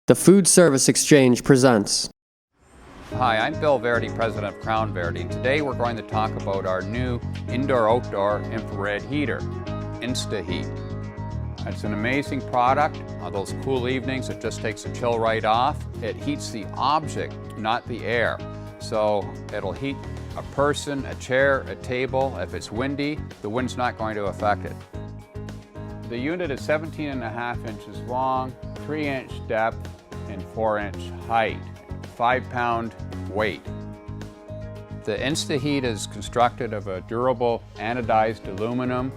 The Food Service Exchange presents. Hi, I'm Bill Verity, president of Crown Verity. Today we're going to talk about our new indoor-outdoor infrared heater, Insta Heat. It's an amazing product. On those cool evenings, it just takes the chill right off. It heats the object, not the air. So it'll heat a person, a chair, a table. If it's windy, the wind's not going to affect it. The unit is 17.5 inches long, 3-inch depth, and 4-inch height, 5-pound weight. The Insta Heat is constructed of a durable anodized aluminum.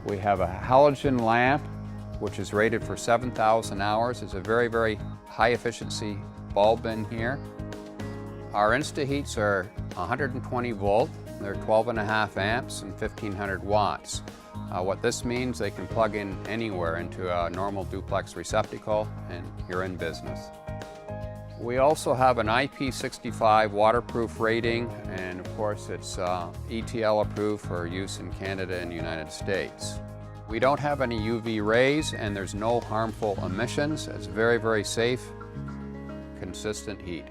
We have a halogen lamp, which is rated for 7,000 hours. It's a very, very high efficiency bulb in here. Our Insta Heats are 120 volt. They're 12.5 amps and 1,500 watts. What this means, they can plug in anywhere into a normal duplex receptacle and you're in business. We also have an IP65 waterproof rating, and of course it's ETL approved for use in Canada and the United States. We don't have any UV rays and there's no harmful emissions. It's very, very safe, consistent heat.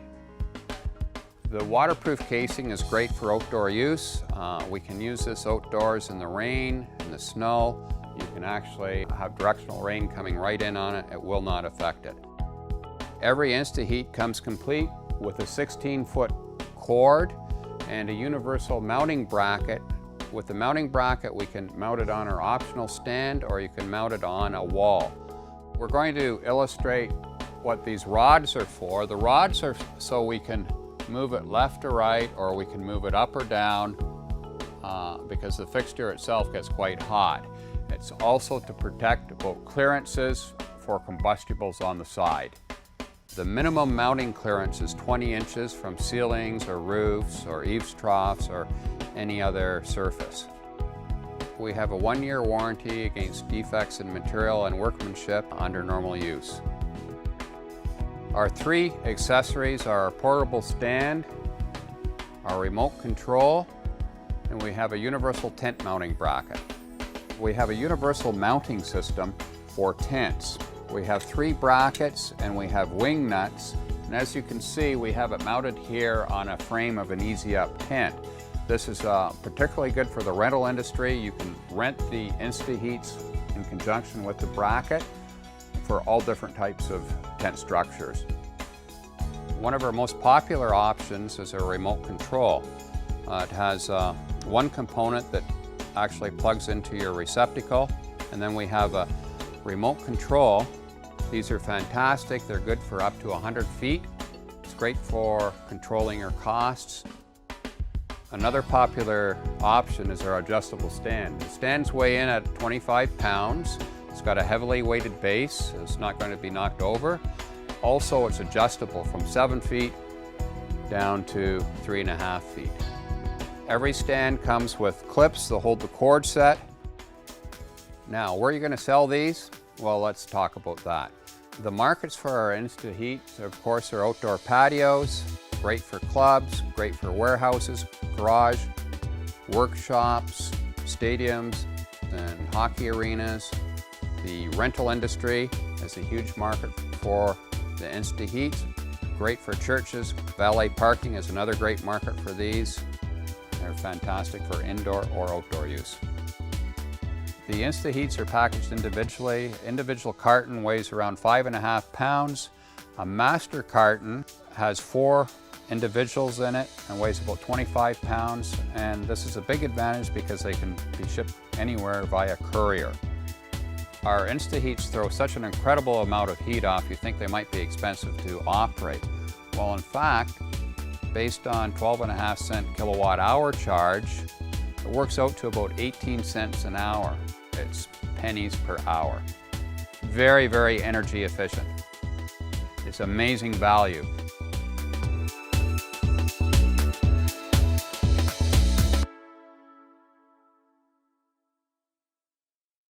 The waterproof casing is great for outdoor use. We can use this outdoors in the rain, in the snow. You can actually have directional rain coming right in on it. It will not affect it. Every Insta Heat comes complete with a 16-foot cord and a universal mounting bracket. With the mounting bracket, we can mount it on our optional stand or you can mount it on a wall. We're going to illustrate what these rods are for. The rods are so we can move it left or right, or we can move it up or down because the fixture itself gets quite hot. It's also to protect both clearances for combustibles on the side. The minimum mounting clearance is 20 inches from ceilings or roofs or eaves troughs or any other surface. We have a 1-year warranty against defects in material and workmanship under normal use. Our 3 accessories are our portable stand, our remote control, and we have a universal tent mounting bracket. We have a universal mounting system for tents. We have 3 brackets and we have wing nuts, and as you can see, we have it mounted here on a frame of an easy-up tent. This is particularly good for the rental industry. You can rent the Insta Heats in conjunction with the bracket for all different types of tent structures. One of our most popular options is a remote control. It has one component that actually plugs into your receptacle, and then we have a remote control. These are fantastic. They're good for up to 100 feet. It's great for controlling your costs. Another popular option is our adjustable stand. The stands weigh in at 25 pounds. It's got a heavily weighted base. It's not going to be knocked over. Also, it's adjustable from 7 feet down to 3.5 feet. Every stand comes with clips that hold the cord set. Now, where are you going to sell these? Well, let's talk about that. The markets for our Insta Heats, of course, are outdoor patios, great for clubs, great for warehouses, garage, workshops, stadiums, and hockey arenas. The rental industry is a huge market for the Insta Heats. Great for churches. Valet parking is another great market for these. They're fantastic for indoor or outdoor use. The Insta Heats are packaged individually. Individual carton weighs around 5.5 pounds. A master carton has 4 individuals in it and weighs about 25 pounds. And this is a big advantage because they can be shipped anywhere via courier. Our Insta Heats throw such an incredible amount of heat off, you think they might be expensive to operate. Well, in fact, based on 12.5-cent kilowatt hour charge, it works out to about 18 cents an hour. It's pennies per hour. Very, very energy efficient. It's amazing value.